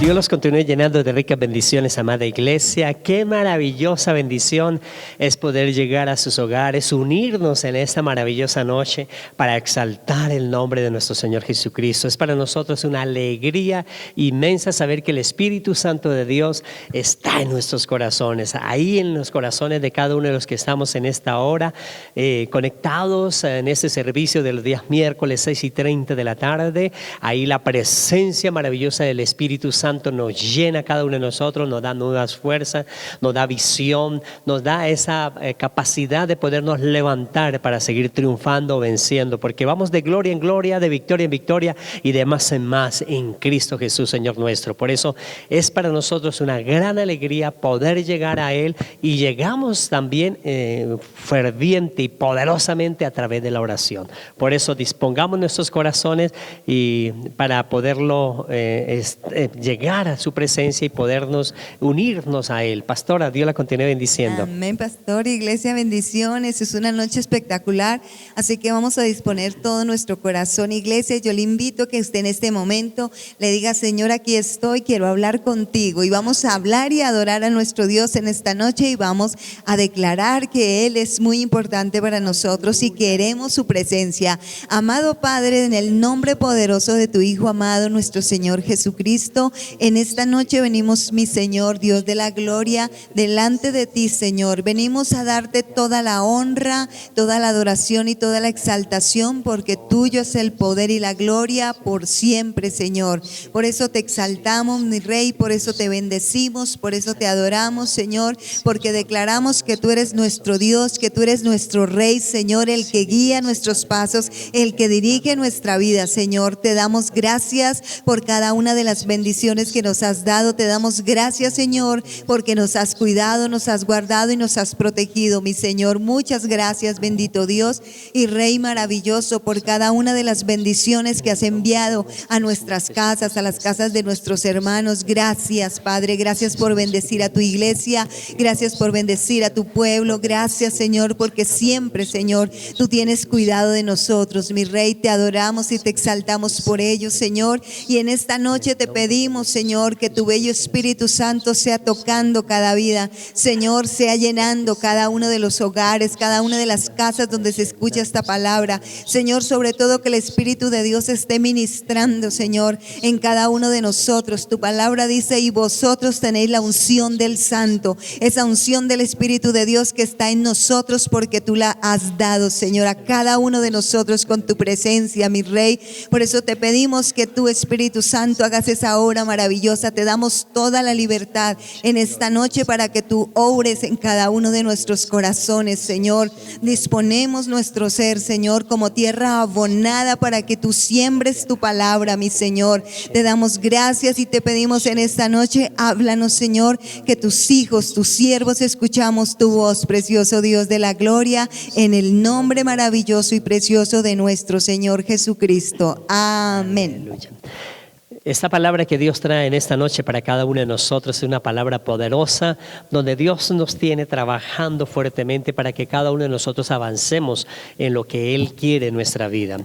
Dios los continúe llenando de ricas bendiciones, amada iglesia. Qué maravillosa bendición es poder llegar a sus hogares, unirnos en esta maravillosa noche para exaltar el nombre de nuestro Señor Jesucristo. Es para nosotros una alegría inmensa saber que el Espíritu Santo de Dios está en nuestros corazones, ahí en los corazones de cada uno de los que estamos en esta hora, conectados en este servicio de los días miércoles 6:30 de la tarde. Ahí la presencia maravillosa del Espíritu Santo nos llena a cada uno de nosotros, nos da nuevas fuerzas, nos da visión, nos da esa capacidad de podernos levantar para seguir triunfando, venciendo, porque vamos de gloria en gloria, de victoria en victoria y de más en más en Cristo Jesús, Señor nuestro. Por eso es para nosotros una gran alegría poder llegar a Él, y llegamos también ferviente y poderosamente a través de la oración. Por eso dispongamos nuestros corazones y para poderlo llegar a su presencia y podernos unirnos a Él. Pastora, Dios la continúe bendiciendo. Amén, pastor. Iglesia, bendiciones. Es una noche espectacular, así que vamos a disponer todo nuestro corazón. Iglesia, yo le invito a que usted en este momento le diga: Señor, aquí estoy, quiero hablar contigo. Y vamos a hablar y adorar a nuestro Dios en esta noche, y vamos a declarar que Él es muy importante para nosotros y queremos su presencia. Amado Padre, en el nombre poderoso de tu Hijo amado, nuestro Señor Jesucristo, en esta noche venimos, mi Señor, Dios de la gloria, delante de ti, Señor. Venimos a darte toda la honra, toda la adoración y toda la exaltación, porque tuyo es el poder y la gloria por siempre, Señor. Por eso te exaltamos, mi Rey, por eso te bendecimos, por eso te adoramos, Señor, porque declaramos que tú eres nuestro Dios, que tú eres nuestro Rey, Señor, el que guía nuestros pasos, el que dirige nuestra vida, Señor. Te damos gracias por cada una de las bendiciones que nos has dado. Te damos gracias, Señor, porque nos has cuidado, nos has guardado y nos has protegido, mi Señor. Muchas gracias, bendito Dios y Rey maravilloso, por cada una de las bendiciones que has enviado a nuestras casas, a las casas de nuestros hermanos. Gracias, Padre. Gracias por bendecir a tu iglesia. Gracias por bendecir a tu pueblo. Gracias, Señor, porque siempre, Señor, tú tienes cuidado de nosotros, mi Rey. Te adoramos y te exaltamos por ello, Señor. Y en esta noche te pedimos, Señor, que tu bello Espíritu Santo sea tocando cada vida, Señor, sea llenando cada uno de los hogares, cada una de las casas donde se escucha esta palabra, Señor. Sobre todo que el Espíritu de Dios esté ministrando, Señor, en cada uno de nosotros. Tu palabra dice: y vosotros tenéis la unción del Santo, esa unción del Espíritu de Dios que está en nosotros, porque tú la has dado, Señor, a cada uno de nosotros con tu presencia, mi Rey. Por eso te pedimos que tu Espíritu Santo hagas esa obra maravillosa. Te damos toda la libertad en esta noche para que tú obres en cada uno de nuestros corazones, Señor. Disponemos nuestro ser, Señor, como tierra abonada para que tú siembres tu palabra, mi Señor. Te damos gracias y te pedimos en esta noche: háblanos, Señor, que tus hijos, tus siervos, escuchamos tu voz, precioso Dios de la gloria, en el nombre maravilloso y precioso de nuestro Señor Jesucristo. Amén. Aleluya. Esta palabra que Dios trae en esta noche para cada uno de nosotros es una palabra poderosa, donde Dios nos tiene trabajando fuertemente para que cada uno de nosotros avancemos en lo que Él quiere en nuestra vida.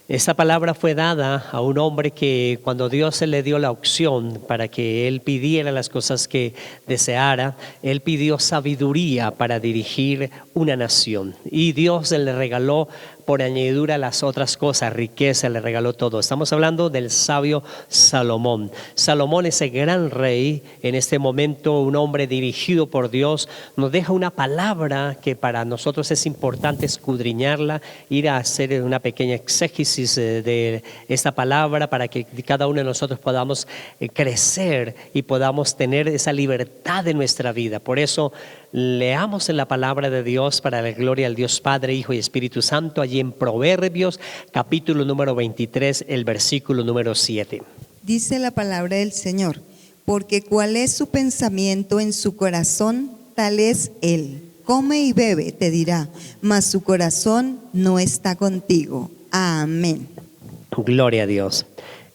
Esta palabra fue dada a un hombre que, cuando Dios le dio la opción para que él pidiera las cosas que deseara, él pidió sabiduría para dirigir una nación, y Dios le regaló por añadidura las otras cosas, riqueza, le regaló todo. Estamos hablando del sabio Salomón. Salomón, ese gran rey, en este momento un hombre dirigido por Dios, nos deja una palabra que para nosotros es importante escudriñarla, ir a hacer una pequeña exégesis de esta palabra para que cada uno de nosotros podamos crecer y podamos tener esa libertad en nuestra vida. Por eso leamos en la palabra de Dios para la gloria al Dios Padre, Hijo y Espíritu Santo, allí en Proverbios capítulo número 23, el versículo número 7. Dice la palabra del Señor: porque cuál es su pensamiento en su corazón, tal es él. Come y bebe, te dirá, mas su corazón no está contigo. Amén. Gloria a Dios.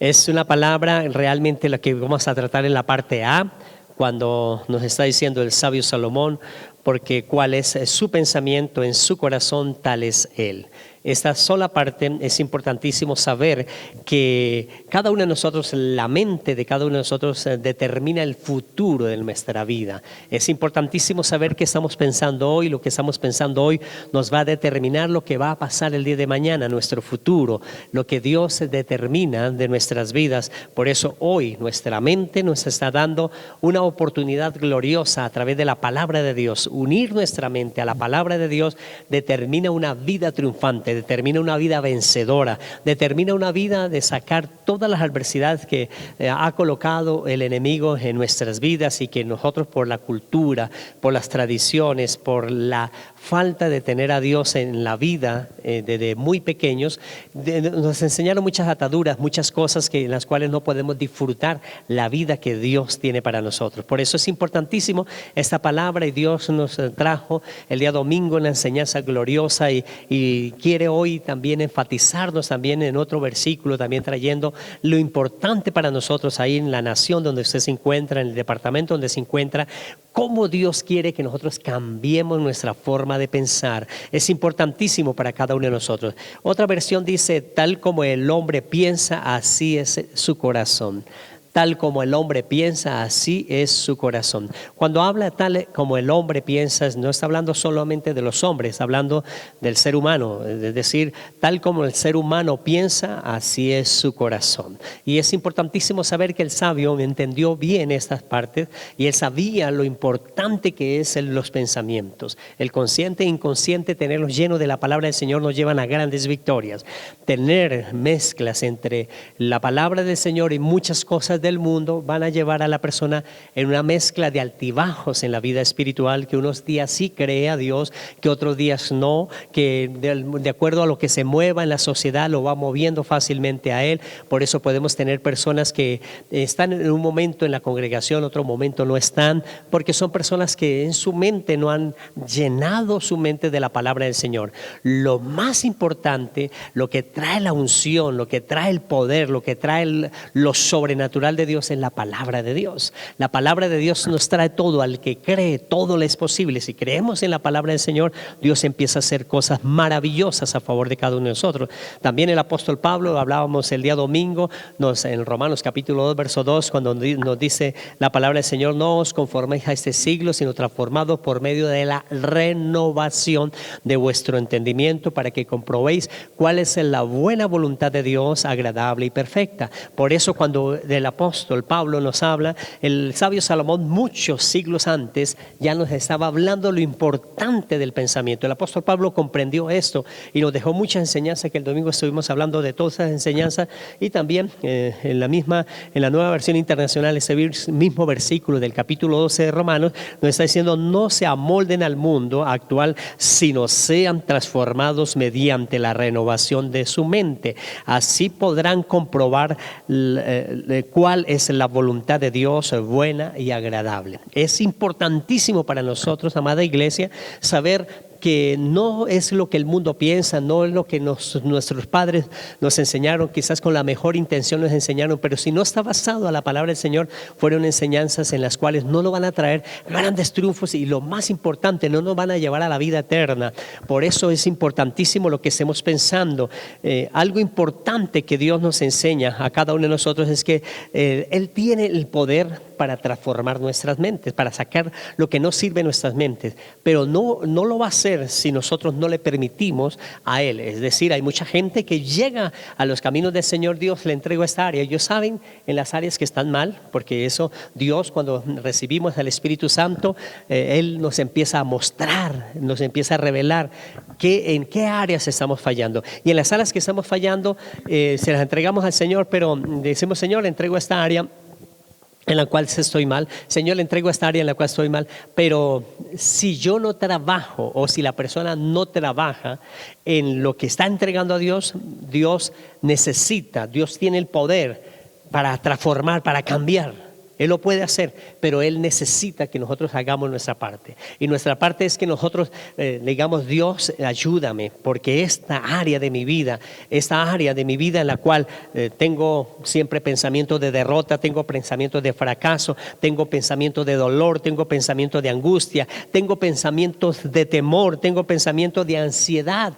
Es una palabra realmente la que vamos a tratar en la parte A, cuando nos está diciendo el sabio Salomón: porque cuál es su pensamiento en su corazón, tal es él. esta sola parte es importantísimo saber que cada uno de nosotros, la mente de cada uno de nosotros determina el futuro de nuestra vida. Es importantísimo saber qué estamos pensando hoy. Lo que estamos pensando hoy nos va a determinar lo que va a pasar el día de mañana, nuestro futuro, lo que Dios determina de nuestras vidas. Por eso hoy nuestra mente nos está dando una oportunidad gloriosa a través de la palabra de Dios. Unir nuestra mente a la palabra de Dios determina una vida triunfante, determina una vida vencedora, determina una vida de sacar todas las adversidades que ha colocado el enemigo en nuestras vidas y que nosotros por la cultura, por las tradiciones, por la falta de tener a Dios en la vida desde muy pequeños, nos enseñaron muchas ataduras, muchas cosas en las cuales no podemos disfrutar la vida que Dios tiene para nosotros. Por eso es importantísimo esta palabra, y Dios nos trajo el día domingo una enseñanza gloriosa y quiere hoy también enfatizarnos también en otro versículo, también trayendo lo importante para nosotros ahí en la nación donde usted se encuentra, en el departamento donde se encuentra, cómo Dios quiere que nosotros cambiemos nuestra forma de pensar. Es importantísimo para cada uno de nosotros. Otra versión dice, tal como el hombre piensa, así es su corazón. Tal como el hombre piensa, así es su corazón. Cuando habla tal como el hombre piensa, no está hablando solamente de los hombres, está hablando del ser humano. Es decir, tal como el ser humano piensa, así es su corazón. Y es importantísimo saber que el sabio entendió bien estas partes y él sabía lo importante que es los pensamientos. El consciente e inconsciente, tenerlos llenos de la palabra del Señor nos llevan a grandes victorias. Tener mezclas entre la palabra del Señor y muchas cosas del mundo van a llevar a la persona en una mezcla de altibajos en la vida espiritual, que unos días sí cree a Dios, que otros días no, que de acuerdo a lo que se mueva en la sociedad lo va moviendo fácilmente a él. Por eso podemos tener personas que están en un momento en la congregación, otro momento no están, porque son personas que en su mente no han llenado su mente de la palabra del Señor. Lo más importante, lo que trae la unción, lo que trae el poder, lo que trae lo sobrenatural de Dios es la palabra de Dios. La palabra de Dios nos trae todo. Al que cree, todo le es posible. Si creemos en la palabra del Señor, Dios empieza a hacer cosas maravillosas a favor de cada uno de nosotros. También el apóstol Pablo, hablábamos el día domingo, en Romanos capítulo 2, verso 2, cuando nos dice la palabra del Señor, no os conforméis a este siglo, sino transformados por medio de la renovación de vuestro entendimiento, para que comprobéis cuál es la buena voluntad de Dios, agradable y perfecta. Por eso cuando el apóstol Pablo nos habla, el sabio Salomón muchos siglos antes ya nos estaba hablando lo importante del pensamiento. El apóstol Pablo comprendió esto y nos dejó muchas enseñanzas, que el domingo estuvimos hablando de todas esas enseñanzas, y también en la nueva versión internacional, ese mismo versículo del capítulo 12 de Romanos nos está diciendo, no se amolden al mundo actual, sino sean transformados mediante la renovación de su mente. Así podrán comprobar cuál es la voluntad de Dios, buena y agradable. Es importantísimo para nosotros, amada iglesia, saber que no es lo que el mundo piensa, no es lo que nuestros padres nos enseñaron, quizás con la mejor intención nos enseñaron, pero si no está basado a la palabra del Señor, fueron enseñanzas en las cuales no nos van a traer grandes triunfos y lo más importante, no nos van a llevar a la vida eterna. Por eso es importantísimo lo que estemos pensando. Algo importante que Dios nos enseña a cada uno de nosotros es que Él tiene el poder para transformar nuestras mentes, para sacar lo que no sirve en nuestras mentes, pero no lo va a hacer si nosotros no le permitimos a Él. Es decir, hay mucha gente que llega a los caminos del Señor. Dios le entregó esta área. Ellos saben en las áreas que están mal, porque eso Dios, cuando recibimos al Espíritu Santo, Él nos empieza a mostrar, nos empieza a revelar en qué áreas estamos fallando. Y en las áreas que estamos fallando, se las entregamos al Señor, pero decimos, Señor, le entrego esta área en la cual estoy mal. Señor, le entrego esta área en la cual estoy mal. Pero si yo no trabajo, o si la persona no trabaja en lo que está entregando a Dios, Dios tiene el poder para transformar, para cambiar. Él lo puede hacer, pero Él necesita que nosotros hagamos nuestra parte. Y nuestra parte es que nosotros digamos, Dios, ayúdame, porque esta área de mi vida en la cual tengo siempre pensamientos de derrota, tengo pensamientos de fracaso, tengo pensamientos de dolor, tengo pensamientos de angustia, tengo pensamientos de temor, tengo pensamientos de ansiedad.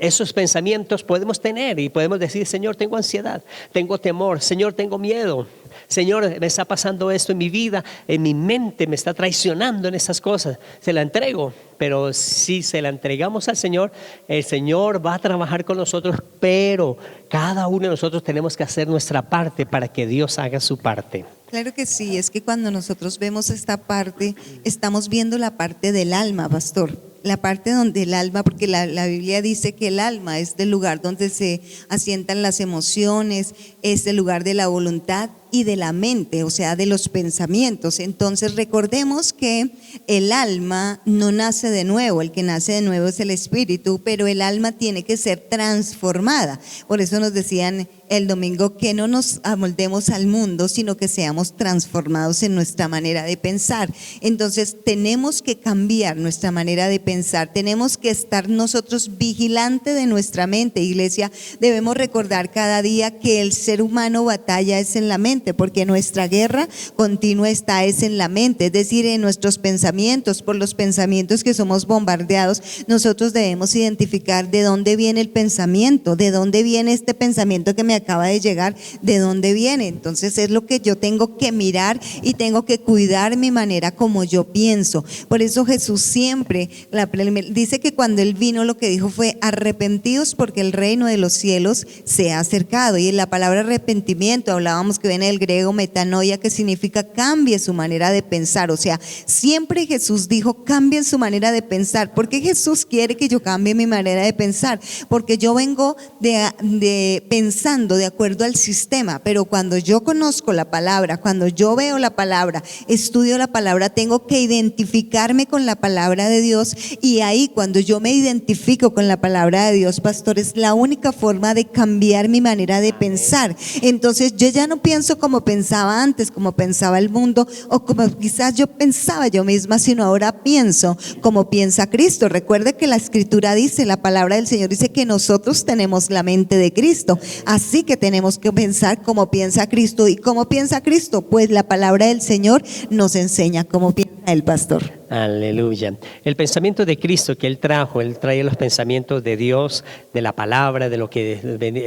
esos pensamientos podemos tener y podemos decir: Señor, tengo ansiedad, tengo temor, Señor, tengo miedo, Señor, me está pasando esto en mi vida, en mi mente me está traicionando en esas cosas. Se la entrego, pero si se la entregamos al Señor, el Señor va a trabajar con nosotros, pero cada uno de nosotros tenemos que hacer nuestra parte para que Dios haga su parte. Claro que sí, es que cuando nosotros vemos esta parte, estamos viendo la parte del alma, pastor. La parte donde el alma, porque la Biblia dice que el alma es el lugar donde se asientan las emociones, es el lugar de la voluntad y de la mente, o sea, de los pensamientos. Entonces recordemos que el alma no nace de nuevo, el que nace de nuevo es el espíritu, pero el alma tiene que ser transformada. Por eso nos decían el domingo que no nos amoldemos al mundo, sino que seamos transformados en nuestra manera de pensar. Entonces tenemos que cambiar nuestra manera de pensar, tenemos que estar nosotros vigilantes de nuestra mente. Iglesia, debemos recordar cada día que el ser humano batalla es en la mente, porque nuestra guerra continua está es en la mente, es decir, en nuestros pensamientos. Por los pensamientos que somos bombardeados, nosotros debemos identificar de dónde viene el pensamiento, de dónde viene este pensamiento que me acaba de llegar, de dónde viene. Entonces es lo que yo tengo que mirar y tengo que cuidar mi manera como yo pienso. Por eso Jesús siempre dice que cuando Él vino, lo que dijo fue: arrepentidos porque el reino de los cielos se ha acercado. Y en la palabra arrepentimiento hablábamos que viene del griego metanoia, que significa cambie su manera de pensar. O sea, siempre Jesús dijo: cambien su manera de pensar. ¿Por qué Jesús quiere que yo cambie mi manera de pensar? Porque yo vengo pensando de acuerdo al sistema, pero cuando yo conozco la palabra, cuando yo veo la palabra, estudio la palabra, tengo que identificarme con la palabra de Dios. Y ahí, cuando yo me identifico con la palabra de Dios, pastor, es la única forma de cambiar mi manera de pensar. Entonces yo ya no pienso como pensaba antes, como pensaba el mundo, o como quizás yo pensaba yo misma, sino ahora pienso como piensa Cristo. Recuerde que la escritura dice, la palabra del Señor dice que nosotros tenemos la mente de Cristo, así que tenemos que pensar como piensa Cristo. ¿Y cómo piensa Cristo? Pues la palabra del Señor nos enseña cómo piensa el pastor. Aleluya. El pensamiento de Cristo que Él trae los pensamientos de Dios, de la palabra, de lo que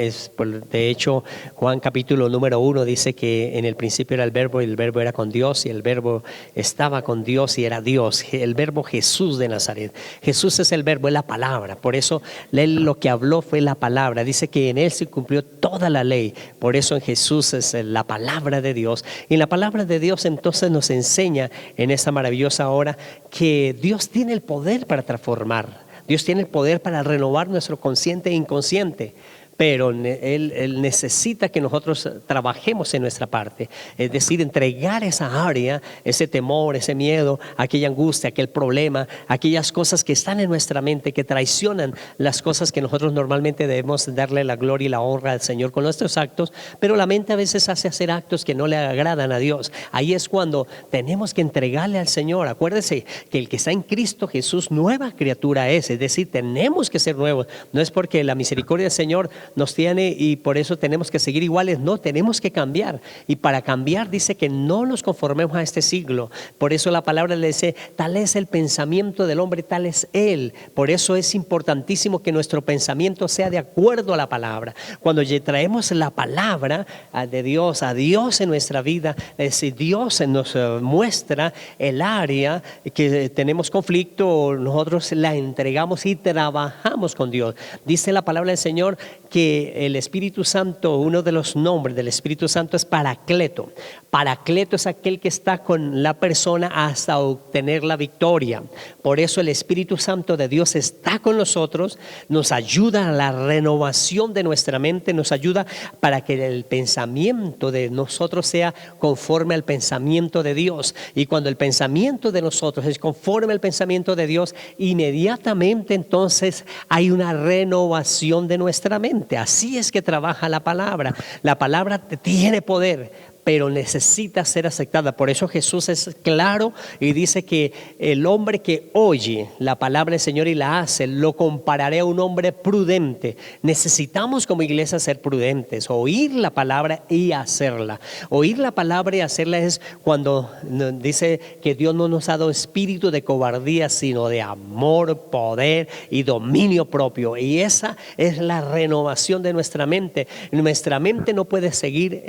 es. De hecho, Juan capítulo número 1 dice que en el principio era el verbo, y el verbo era con Dios, y el verbo estaba con Dios y era Dios. El verbo Jesús de Nazaret. Jesús es el verbo, es la palabra. Por eso Él lo que habló fue la palabra. Dice que en Él se cumplió toda la ley. Por eso en Jesús es la palabra de Dios. Y la palabra de Dios entonces nos enseña en esta maravillosa hora que Dios tiene el poder para transformar, Dios tiene el poder para renovar nuestro consciente e inconsciente. Pero Él necesita que nosotros trabajemos en nuestra parte, es decir, entregar esa área, ese temor, ese miedo, aquella angustia, aquel problema, aquellas cosas que están en nuestra mente, que traicionan las cosas que nosotros normalmente debemos darle la gloria y la honra al Señor con nuestros actos, pero la mente a veces hace hacer actos que no le agradan a Dios. Ahí es cuando tenemos que entregarle al Señor. Acuérdese que el que está en Cristo Jesús, nueva criatura es decir, tenemos que ser nuevos. No es porque la misericordia del Señor nos tiene y por eso tenemos que seguir iguales, no, tenemos que cambiar. Y para cambiar dice que no nos conformemos a este siglo. Por eso la palabra le dice: tal es el pensamiento del hombre, tal es él. Por eso es importantísimo que nuestro pensamiento sea de acuerdo a la palabra. Cuando traemos la palabra de Dios, a Dios en nuestra vida, es decir, Dios nos muestra el área que tenemos conflicto, nosotros la entregamos y trabajamos con Dios. Dice la palabra del Señor que el Espíritu Santo, uno de los nombres del Espíritu Santo es Paracleto. Paracleto es aquel que está con la persona hasta obtener la victoria. Por eso el Espíritu Santo de Dios está con nosotros, nos ayuda a la renovación de nuestra mente, nos ayuda para que el pensamiento de nosotros sea conforme al pensamiento de Dios. Y cuando el pensamiento de nosotros es conforme al pensamiento de Dios, inmediatamente entonces hay una renovación de nuestra mente. Así es que trabaja la palabra. La palabra tiene poder pero necesita ser aceptada. Por eso Jesús es claro y dice que el hombre que oye la palabra del Señor y la hace, lo compararé a un hombre prudente. Necesitamos como iglesia ser prudentes, oír la palabra y hacerla. Oír la palabra y hacerla es cuando dice que Dios no nos ha dado espíritu de cobardía, sino de amor, poder y dominio propio. Y esa es la renovación de nuestra mente. Nuestra mente no puede seguir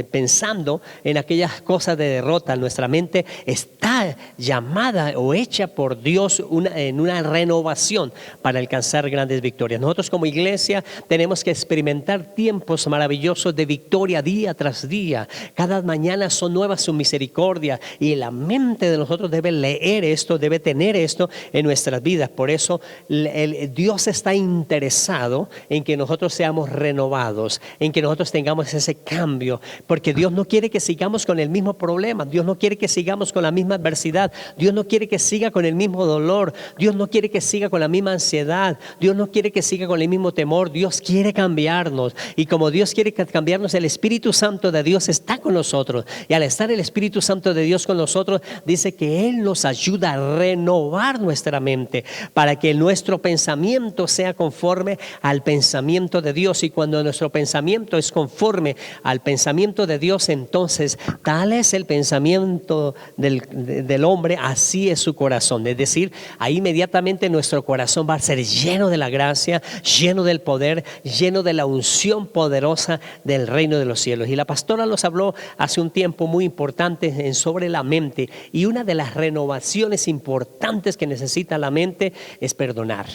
pensando en aquellas cosas de derrota. Nuestra mente está llamada o hecha por Dios en una renovación para alcanzar grandes victorias. Nosotros como iglesia tenemos que experimentar tiempos maravillosos de victoria día tras día. Cada mañana son nuevas sus misericordias y la mente de nosotros debe leer esto, debe tener esto en nuestras vidas. Por eso Dios está interesado en que nosotros seamos renovados, en que nosotros tengamos ese cambio, porque Dios no quiere que sigamos con el mismo problema, Dios no quiere que sigamos con la misma adversidad, Dios no quiere que siga con el mismo dolor, Dios no quiere que siga con la misma ansiedad, Dios no quiere que siga con el mismo temor. Dios quiere cambiarnos, y como Dios quiere cambiarnos, el Espíritu Santo de Dios está con nosotros, y al estar el Espíritu Santo de Dios con nosotros, dice que Él nos ayuda a renovar nuestra mente para que nuestro pensamiento sea conforme al pensamiento de Dios. Y cuando nuestro pensamiento es conforme al pensamiento de Dios, entonces tal es el pensamiento del hombre, así es su corazón. Es decir, ahí inmediatamente nuestro corazón va a ser lleno de la gracia, lleno del poder, lleno de la unción poderosa del reino de los cielos. Y la pastora nos habló hace un tiempo muy importante sobre la mente, y una de las renovaciones importantes que necesita la mente es perdonar.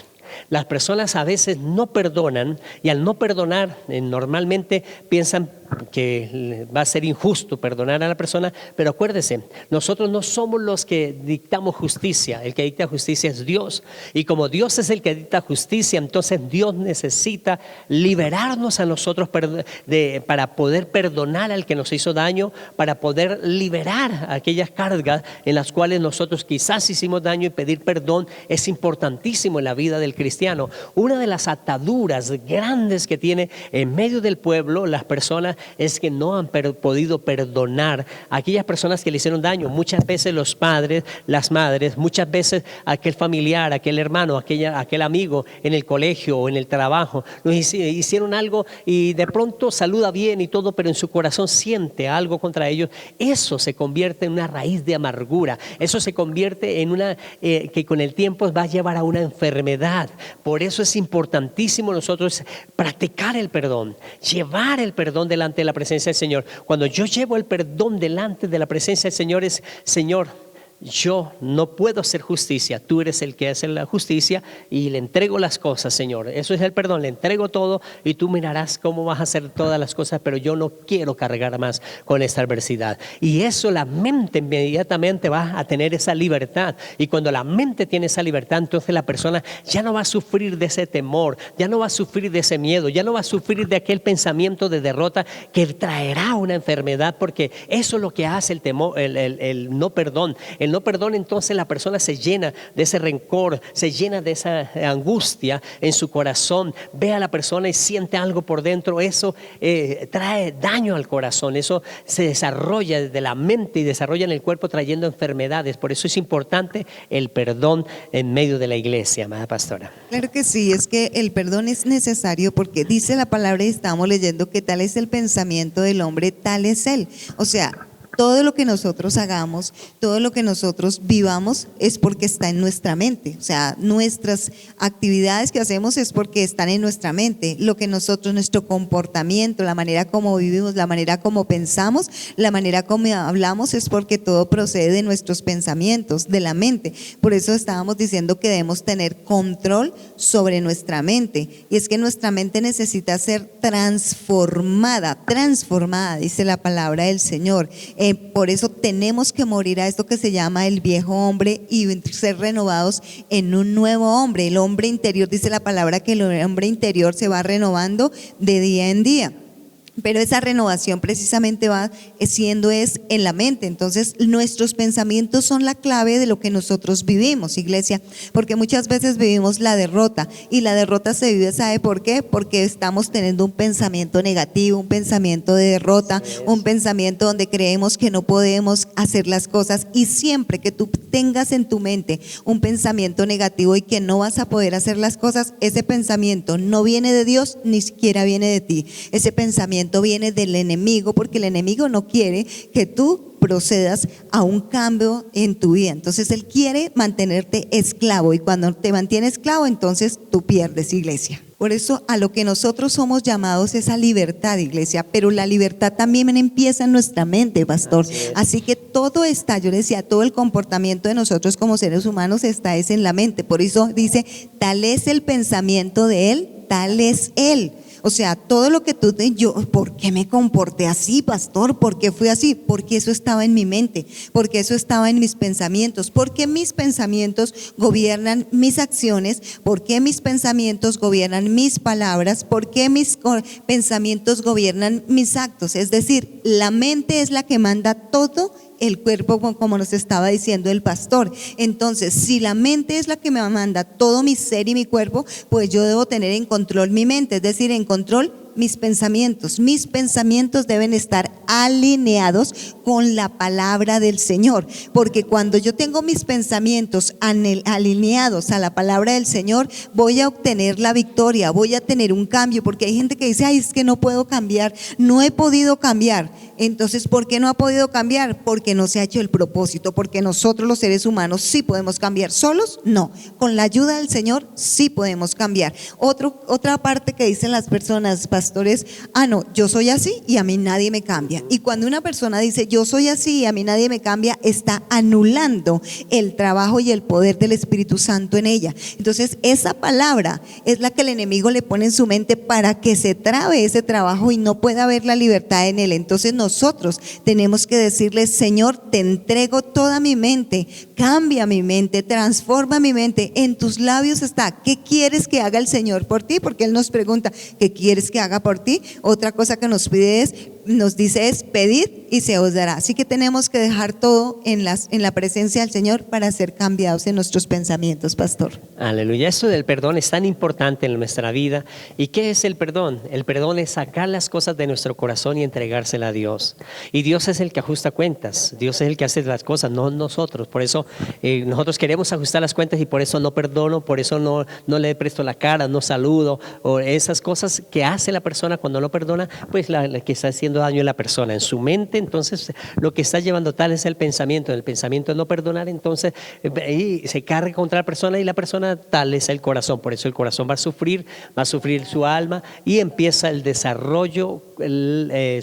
Las personas a veces no perdonan, y al no perdonar normalmente piensan que va a ser injusto perdonar a la persona, pero acuérdese, nosotros no somos los que dictamos justicia, el que dicta justicia es Dios, y como Dios es el que dicta justicia, entonces Dios necesita liberarnos a nosotros para poder perdonar al que nos hizo daño, para poder liberar aquellas cargas en las cuales nosotros quizás hicimos daño, y pedir perdón es importantísimo en la vida del cristiano. Una de las ataduras grandes que tiene en medio del pueblo las personas es que no han podido perdonar a aquellas personas que le hicieron daño. Muchas veces los padres, las madres, muchas veces aquel familiar, aquel hermano, aquel amigo en el colegio o en el trabajo, nos hicieron algo y de pronto saluda bien y todo, pero en su corazón siente algo contra ellos. Eso se convierte en una raíz de amargura. Eso se convierte en una que con el tiempo va a llevar a una enfermedad. Por eso es importantísimo nosotros practicar el perdón, llevar el perdón delante de la presencia del Señor. Cuando yo llevo el perdón delante de la presencia del Señor, es: Señor, yo no puedo hacer justicia, tú eres el que hace la justicia, y le entrego las cosas, Señor. Eso es el perdón, le entrego todo y tú mirarás cómo vas a hacer todas las cosas, pero yo no quiero cargar más con esta adversidad. Y eso, la mente inmediatamente va a tener esa libertad, y cuando la mente tiene esa libertad, entonces la persona ya no va a sufrir de ese temor, ya no va a sufrir de ese miedo, ya no va a sufrir de aquel pensamiento de derrota que traerá una enfermedad, porque eso es lo que hace el temor, el no perdón. El no perdón, entonces la persona se llena de ese rencor, se llena de esa angustia en su corazón, ve a la persona y siente algo por dentro. Eso trae daño al corazón, eso se desarrolla desde la mente y desarrolla en el cuerpo, trayendo enfermedades. Por eso es importante el perdón en medio de la iglesia, amada pastora. Claro que sí, es que el perdón es necesario, porque dice la palabra y estamos leyendo que tal es el pensamiento del hombre, tal es él. O sea, todo lo que nosotros hagamos, todo lo que nosotros vivamos es porque está en nuestra mente. O sea, nuestras actividades que hacemos es porque están en nuestra mente. Lo que nosotros, nuestro comportamiento, la manera como vivimos, la manera como pensamos, la manera como hablamos, es porque todo procede de nuestros pensamientos, de la mente. Por eso estábamos diciendo que debemos tener control sobre nuestra mente. Y es que nuestra mente necesita ser transformada, dice la palabra del Señor. Por eso tenemos que morir a esto que se llama el viejo hombre y ser renovados en un nuevo hombre. El hombre interior, dice la palabra que el hombre interior se va renovando de día en día. Pero esa renovación precisamente va siendo en la mente. Entonces nuestros pensamientos son la clave de lo que nosotros vivimos, iglesia, porque muchas veces vivimos la derrota, y la derrota se vive, ¿sabe por qué? Porque estamos teniendo un pensamiento negativo, un pensamiento de derrota, un pensamiento donde creemos que no podemos hacer las cosas. Y siempre que tú tengas en tu mente un pensamiento negativo y que no vas a poder hacer las cosas, ese pensamiento no viene de Dios, ni siquiera viene de ti. Ese pensamiento viene del enemigo, porque el enemigo no quiere que tú procedas a un cambio en tu vida. Entonces él quiere mantenerte esclavo, y cuando te mantiene esclavo, entonces tú pierdes, iglesia. Por eso a lo que nosotros somos llamados es a libertad, iglesia, pero la libertad también empieza en nuestra mente, pastor. Así que todo está, yo le decía, todo el comportamiento de nosotros como seres humanos está en la mente. Por eso dice, tal es el pensamiento de él, tal es él. O sea, todo lo que tú yo, ¿por qué me comporté así, pastor? ¿Por qué fui así? Porque eso estaba en mi mente, porque eso estaba en mis pensamientos, porque mis pensamientos gobiernan mis acciones, porque mis pensamientos gobiernan mis palabras, porque mis pensamientos gobiernan mis actos. Es decir, la mente es la que manda todo el cuerpo, como nos estaba diciendo el pastor. Entonces, si la mente es la que me manda todo mi ser y mi cuerpo, pues yo debo tener en control mi mente, es decir, en control mis pensamientos. Mis pensamientos deben estar alineados con la palabra del Señor, porque cuando yo tengo mis pensamientos alineados a la palabra del Señor, voy a obtener la victoria, voy a tener un cambio. Porque hay gente que dice, ay, es que no puedo cambiar, no he podido cambiar. Entonces, ¿por qué no ha podido cambiar? Porque no se ha hecho el propósito, porque nosotros los seres humanos sí podemos cambiar, solos no, con la ayuda del Señor sí podemos cambiar. Otra parte que dicen las personas, pastores, no, yo soy así y a mí nadie me cambia. Y cuando una persona dice yo soy así y a mí nadie me cambia, está anulando el trabajo y el poder del Espíritu Santo en ella. Entonces esa palabra es la que el enemigo le pone en su mente para que se trabe ese trabajo y no pueda haber la libertad en él. Entonces nosotros tenemos que decirle, Señor, te entrego toda mi mente, cambia mi mente, transforma mi mente, en tus labios está. ¿Qué quieres que haga el Señor por ti? Porque Él nos pregunta, ¿qué quieres que haga por ti? Otra cosa que nos dice es pedid y se os dará. Así que tenemos que dejar todo en la presencia del Señor para ser cambiados en nuestros pensamientos, pastor. Aleluya. Eso del perdón es tan importante en nuestra vida. ¿Y qué es el perdón? El perdón es sacar las cosas de nuestro corazón y entregársela a Dios. Y Dios es el que ajusta cuentas. Dios es el que hace las cosas, no nosotros. Por eso nosotros queremos ajustar las cuentas y por eso no perdono, por eso no le presto la cara, no saludo, o esas cosas que hace la persona cuando no perdona, pues la que está haciendo daño a la persona en su mente. Entonces lo que está llevando tal es el pensamiento de no perdonar. Entonces se carga contra la persona y la persona tal es el corazón. Por eso el corazón va a sufrir su alma y empieza el desarrollo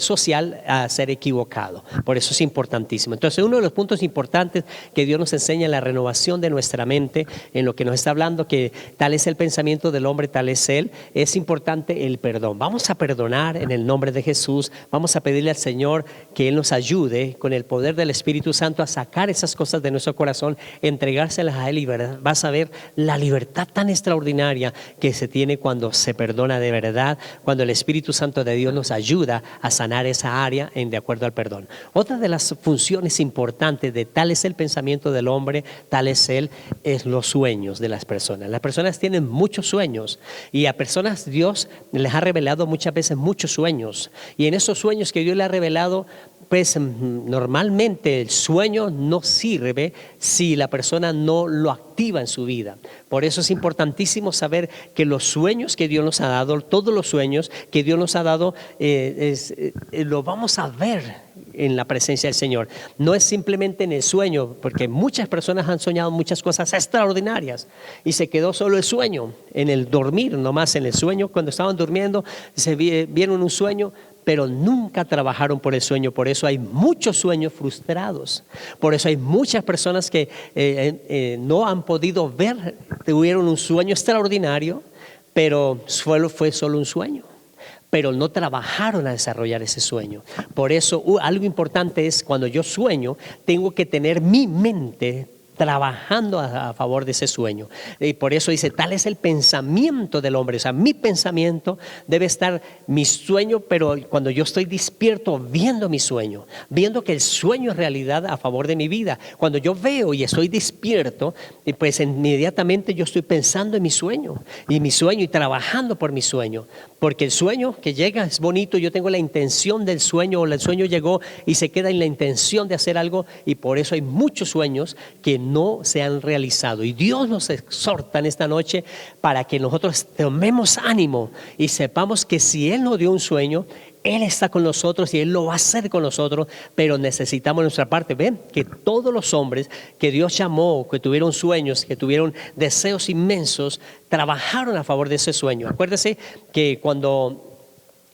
social a ser equivocado. Por eso es importantísimo. Entonces uno de los puntos importantes que Dios nos enseña en la renovación de nuestra mente, en lo que nos está hablando, que tal es el pensamiento del hombre, tal es él, es importante el perdón. Vamos a perdonar en el nombre de Jesús. Vamos a pedirle al Señor que Él nos ayude con el poder del Espíritu Santo a sacar esas cosas de nuestro corazón, entregárselas a Él, y vas a ver la libertad tan extraordinaria que se tiene cuando se perdona de verdad, cuando el Espíritu Santo de Dios nos ayuda a sanar esa área de acuerdo al perdón. Otra de las funciones importantes de tal es el pensamiento del hombre, tal es él, es los sueños de las personas. Las personas tienen muchos sueños y a personas Dios les ha revelado muchas veces muchos sueños, y en esos sueños que Dios le ha revelado, pues normalmente el sueño no sirve si la persona no lo activa en su vida. Por eso es importantísimo saber que los sueños que Dios nos ha dado, todos los sueños que Dios nos ha dado, lo vamos a ver en la presencia del Señor. No es simplemente en el sueño, porque muchas personas han soñado muchas cosas extraordinarias y se quedó solo el sueño, en el dormir nomás, en el sueño. Cuando estaban durmiendo se vieron un sueño, pero nunca trabajaron por el sueño. Por eso hay muchos sueños frustrados. Por eso hay muchas personas que no han podido ver, tuvieron un sueño extraordinario, pero fue solo un sueño, pero no trabajaron a desarrollar ese sueño. Por eso algo importante es, cuando yo sueño, tengo que tener mi mente trabajando a favor de ese sueño. Y por eso dice, tal es el pensamiento del hombre. O sea, mi pensamiento debe estar, mi sueño, pero cuando yo estoy despierto viendo mi sueño, viendo que el sueño es realidad a favor de mi vida. Cuando yo veo y estoy despierto, pues inmediatamente yo estoy pensando en mi sueño y trabajando por mi sueño. Porque el sueño que llega es bonito, yo tengo la intención del sueño, o el sueño llegó y se queda en la intención de hacer algo, y por eso hay muchos sueños que no se han realizado. Y Dios nos exhorta en esta noche para que nosotros tomemos ánimo y sepamos que si Él nos dio un sueño, Él está con nosotros y Él lo va a hacer con nosotros, pero necesitamos nuestra parte. Ven que todos los hombres que Dios llamó, que tuvieron sueños, que tuvieron deseos inmensos, trabajaron a favor de ese sueño. Acuérdese que cuando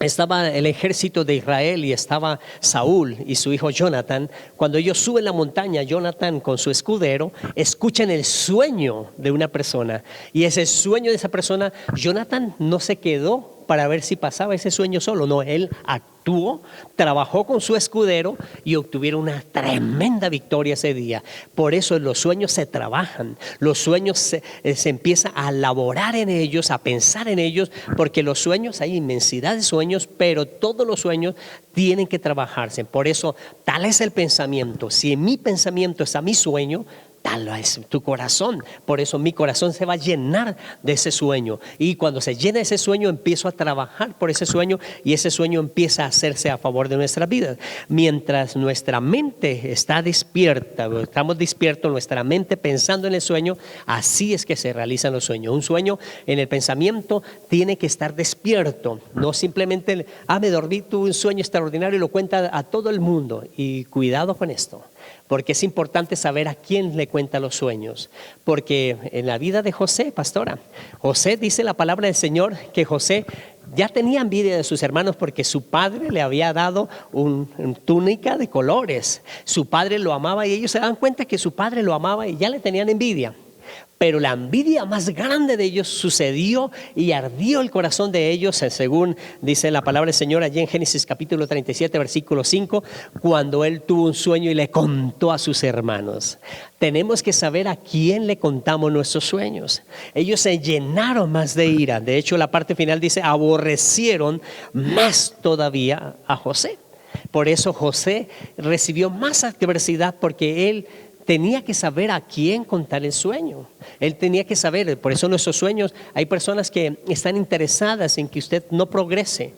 estaba el ejército de Israel y estaba Saúl y su hijo Jonathan, cuando ellos suben la montaña, Jonathan con su escudero, escuchan el sueño de una persona, y ese sueño de esa persona, Jonathan no se quedó para ver si pasaba ese sueño solo, no, él actuó, trabajó con su escudero y obtuvieron una tremenda victoria ese día. Por eso los sueños se trabajan, los sueños se empieza a elaborar en ellos, a pensar en ellos, porque los sueños, hay inmensidad de sueños, pero todos los sueños tienen que trabajarse. Por eso tal es el pensamiento. Si en mi pensamiento está mi sueño, tal es tu corazón. Por eso mi corazón se va a llenar de ese sueño, y cuando se llena ese sueño empiezo a trabajar por ese sueño, y ese sueño empieza a hacerse a favor de nuestra vida. Mientras nuestra mente está despierta, estamos despiertos, nuestra mente pensando en el sueño, así es que se realizan los sueños. Un sueño en el pensamiento tiene que estar despierto, no simplemente me dormí, tuve un sueño extraordinario y lo cuenta a todo el mundo. Y cuidado con esto, porque es importante saber a quién le cuenta los sueños. Porque en la vida de José, pastora, José, dice la palabra del Señor que José ya tenía envidia de sus hermanos porque su padre le había dado una túnica de colores. Su padre lo amaba y ellos se dan cuenta que su padre lo amaba y ya le tenían envidia. Pero la envidia más grande de ellos sucedió y ardió el corazón de ellos, según dice la palabra del Señor allí en Génesis capítulo 37, versículo 5, cuando él tuvo un sueño y le contó a sus hermanos. Tenemos que saber a quién le contamos nuestros sueños. Ellos se llenaron más de ira. De hecho, la parte final dice, aborrecieron más todavía a José. Por eso José recibió más adversidad, porque él tenía que saber a quién contar el sueño. Él tenía que saber, por eso nuestros sueños, hay personas que están interesadas en que usted no progrese,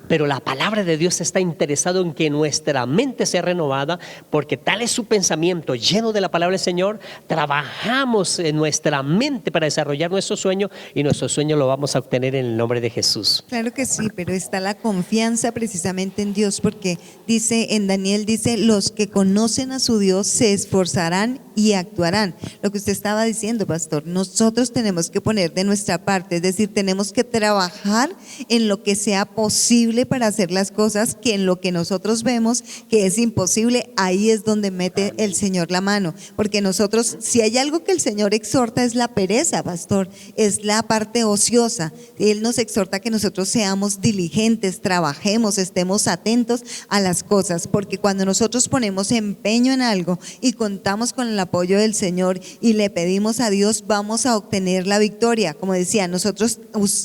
pero la palabra de Dios está interesado en que nuestra mente sea renovada, porque tal es su pensamiento lleno de la palabra del Señor. Trabajamos en nuestra mente para desarrollar nuestro sueño, y nuestro sueño lo vamos a obtener en el nombre de Jesús. Claro que sí, pero está la confianza precisamente en Dios, porque dice en Daniel, dice, los que conocen a su Dios se esforzarán y actuarán. Lo que usted estaba diciendo, pastor, nosotros tenemos que poner de nuestra parte, es decir, tenemos que trabajar en lo que sea posible para hacer las cosas, que en lo que nosotros vemos que es imposible, ahí es donde mete el Señor la mano. Porque nosotros, si hay algo que el Señor exhorta, es la pereza, pastor, es la parte ociosa. Él nos exhorta que nosotros seamos diligentes, trabajemos, estemos atentos a las cosas, porque cuando nosotros ponemos empeño en algo y contamos con el apoyo del Señor y le pedimos a Dios, vamos a obtener la victoria. Como decía, nosotros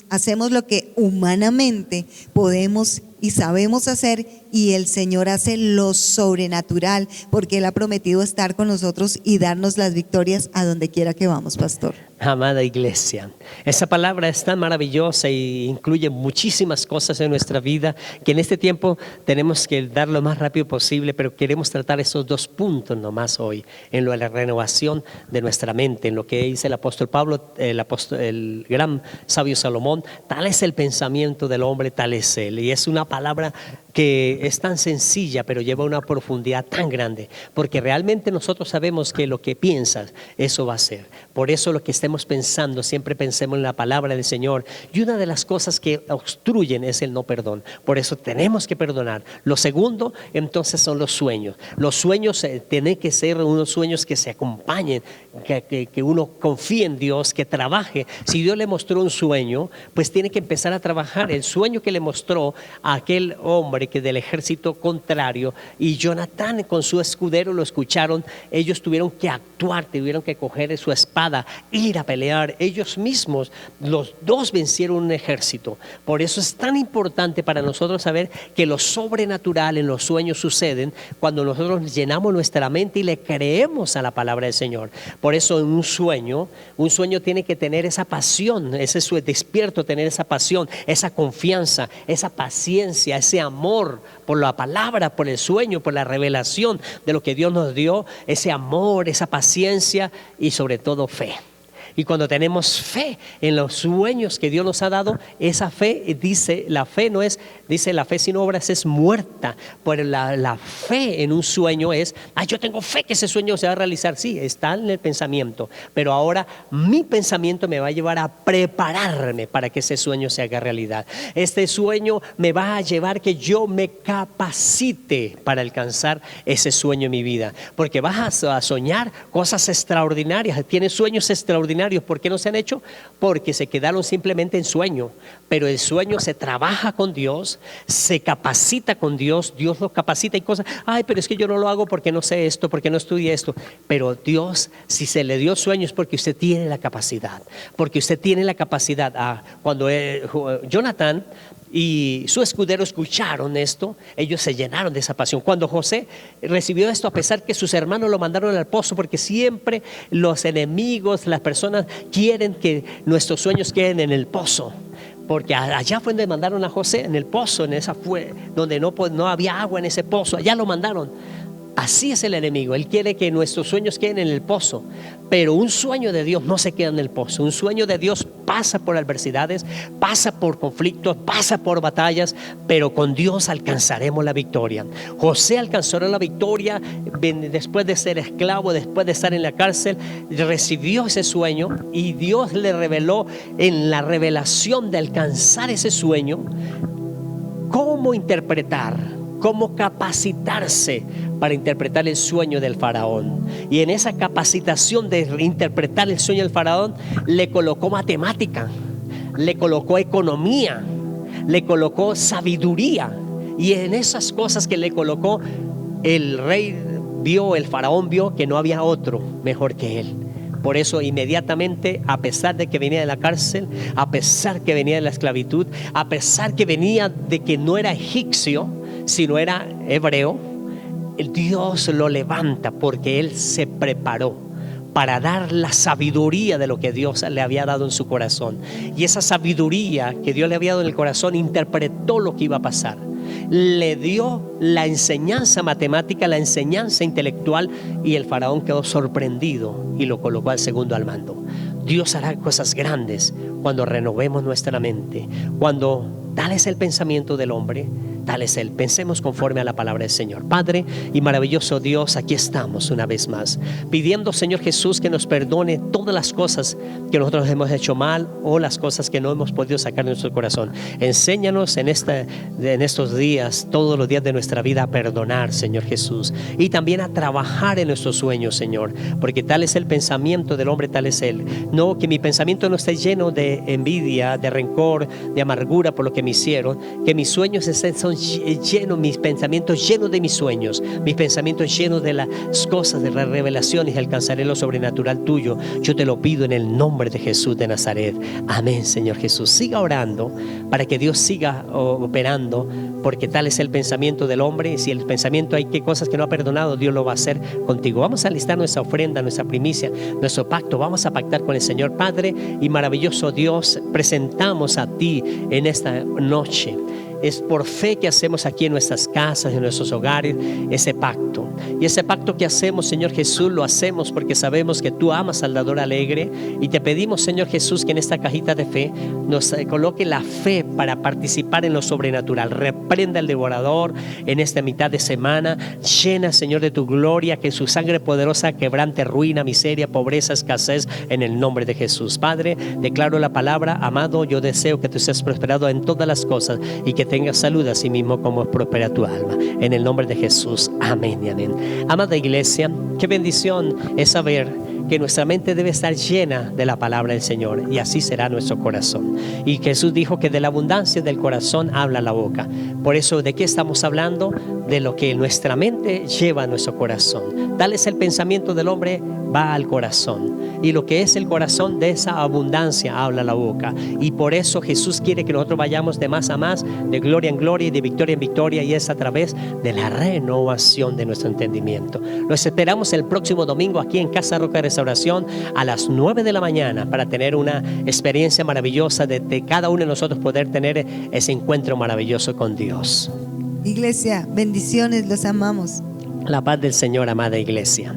hacemos lo que humanamente podemos y sabemos hacer, y el Señor hace lo sobrenatural, porque Él ha prometido estar con nosotros y darnos las victorias a donde quiera que vamos, pastor. Amada iglesia, esa palabra es tan maravillosa y incluye muchísimas cosas en nuestra vida, que en este tiempo tenemos que dar lo más rápido posible, pero queremos tratar esos dos puntos nomás hoy, en lo de la renovación de nuestra mente, en lo que dice el apóstol Pablo, el gran sabio Salomón. Tal es el pensamiento del hombre, tal es él. Y es una palabra que es tan sencilla, pero lleva una profundidad tan grande, porque realmente nosotros sabemos que lo que piensas, eso va a ser. Por eso lo que estemos pensando, siempre pensemos en la palabra del Señor. Y una de las cosas que obstruyen es el no perdón. Por eso tenemos que perdonar. Lo segundo, entonces, son los sueños. Los sueños tienen que ser unos sueños que se acompañen que uno confíe en Dios, que trabaje. Si Dios le mostró un sueño, pues tiene que empezar a trabajar. El sueño que le mostró a aquel hombre que del ejército contrario, y Jonatán con su escudero lo escucharon, ellos tuvieron que actuar, tuvieron que coger su espada, ir a pelear. Ellos mismos, los dos vencieron un ejército. Por eso es tan importante para nosotros saber que lo sobrenatural en los sueños suceden cuando nosotros llenamos nuestra mente y le creemos a la palabra del Señor. Por eso en un sueño tiene que tener esa pasión, ese despierto, tener esa pasión, esa confianza, esa paciencia, ese amor por la palabra, por el sueño, por la revelación de lo que Dios nos dio, ese amor, esa paciencia y sobre todo fe. Y cuando tenemos fe en los sueños que Dios nos ha dado, esa fe, dice la fe sin obras es muerta. Pero la fe en un sueño es, yo tengo fe que ese sueño se va a realizar. Sí, está en el pensamiento, pero ahora mi pensamiento me va a llevar a prepararme para que ese sueño se haga realidad. Este sueño me va a llevar que yo me capacite para alcanzar ese sueño en mi vida, porque vas a soñar cosas extraordinarias, tienes sueños extraordinarios. ¿Por qué no se han hecho? Porque se quedaron simplemente en sueño. Pero el sueño se trabaja con Dios, se capacita con Dios, Dios lo capacita y cosas. Pero es que yo no lo hago porque no sé esto, porque no estudié esto. Pero Dios, si se le dio sueños, porque usted tiene la capacidad. Porque usted tiene la capacidad. Cuando Jonatán y su escudero escucharon esto, ellos se llenaron de esa pasión. Cuando José recibió esto, a pesar que sus hermanos lo mandaron al pozo, porque siempre los enemigos, las personas quieren que nuestros sueños queden en el pozo, porque allá fue donde mandaron a José, en el pozo, en esa fue donde no había agua en ese pozo, allá lo mandaron. Así es el enemigo, él quiere que nuestros sueños queden en el pozo, pero un sueño de Dios no se queda en el pozo. Un sueño de Dios pasa por adversidades, pasa por conflictos, pasa por batallas, pero con Dios alcanzaremos la victoria. José alcanzó la victoria después de ser esclavo, después de estar en la cárcel, recibió ese sueño y Dios le reveló en la revelación de alcanzar ese sueño cómo interpretar, cómo capacitarse para interpretar el sueño del faraón. Y en esa capacitación de interpretar el sueño del faraón, le colocó matemática, le colocó economía, le colocó sabiduría. Y en esas cosas que le colocó, el faraón vio que no había otro mejor que él. Por eso inmediatamente, a pesar de que venía de la cárcel, a pesar que venía de la esclavitud, a pesar que venía de que no era egipcio, sino era hebreo, Dios lo levanta porque él se preparó para dar la sabiduría de lo que Dios le había dado en su corazón. Y esa sabiduría que Dios le había dado en el corazón, interpretó lo que iba a pasar. Le dio la enseñanza matemática, la enseñanza intelectual, y el faraón quedó sorprendido y lo colocó al segundo al mando. Dios hará cosas grandes cuando renovemos nuestra mente, cuando tal es el pensamiento del hombre, tal es él. Pensemos conforme a la palabra del Señor. Padre y maravilloso Dios, aquí estamos una vez más, pidiendo, Señor Jesús, que nos perdone todas las cosas que nosotros hemos hecho mal o las cosas que no hemos podido sacar de nuestro corazón. Enséñanos en estos días, todos los días de nuestra vida, a perdonar, Señor Jesús, y también a trabajar en nuestros sueños, Señor, porque tal es el pensamiento del hombre, tal es él. No, que mi pensamiento no esté lleno de envidia, de rencor, de amargura por lo que me hicieron, que mis sueños son llenos, mis pensamientos llenos de mis sueños, mis pensamientos llenos de las cosas, de las revelaciones, y alcanzaré lo sobrenatural tuyo. Yo te lo pido en el nombre de Jesús de Nazaret. Amén, Señor Jesús. Siga orando para que Dios siga operando, porque tal es el pensamiento del hombre. Si el pensamiento hay que cosas que no ha perdonado, Dios lo va a hacer contigo. Vamos a alistar nuestra ofrenda, nuestra primicia, nuestro pacto. Vamos a pactar con el Señor. Padre y maravilloso Dios, presentamos a ti en esta noche. Es por fe que hacemos aquí en nuestras casas, en nuestros hogares, ese pacto. Y ese pacto que hacemos, Señor Jesús, lo hacemos porque sabemos que tú amas al dador alegre. Y te pedimos, Señor Jesús, que en esta cajita de fe nos coloque la fe para participar en lo sobrenatural. Reprenda al devorador en esta mitad de semana. Llena, Señor, de tu gloria, que su sangre poderosa quebrante ruina, miseria, pobreza, escasez, en el nombre de Jesús. Padre, declaro la palabra. Amado, yo deseo que tú seas prosperado en todas las cosas y que tengas salud a sí mismo como prospera tu alma. En el nombre de Jesús. Amén y amén. Amada iglesia, qué bendición es saber que nuestra mente debe estar llena de la palabra del Señor, y así será nuestro corazón. Y Jesús dijo que de la abundancia del corazón habla la boca. Por eso, ¿de qué estamos hablando? De lo que nuestra mente lleva a nuestro corazón. Tal es el pensamiento del hombre, va al corazón. Y lo que es el corazón, de esa abundancia habla la boca. Y por eso Jesús quiere que nosotros vayamos de más a más, de gloria en gloria y de victoria en victoria, y es a través de la renovación de nuestro entendimiento. Los esperamos el próximo domingo aquí en Casa Roca de Restauración a las 9 de la mañana para tener una experiencia maravillosa de cada uno de nosotros poder tener ese encuentro maravilloso con Dios. Iglesia, bendiciones, los amamos. La paz del Señor, amada iglesia.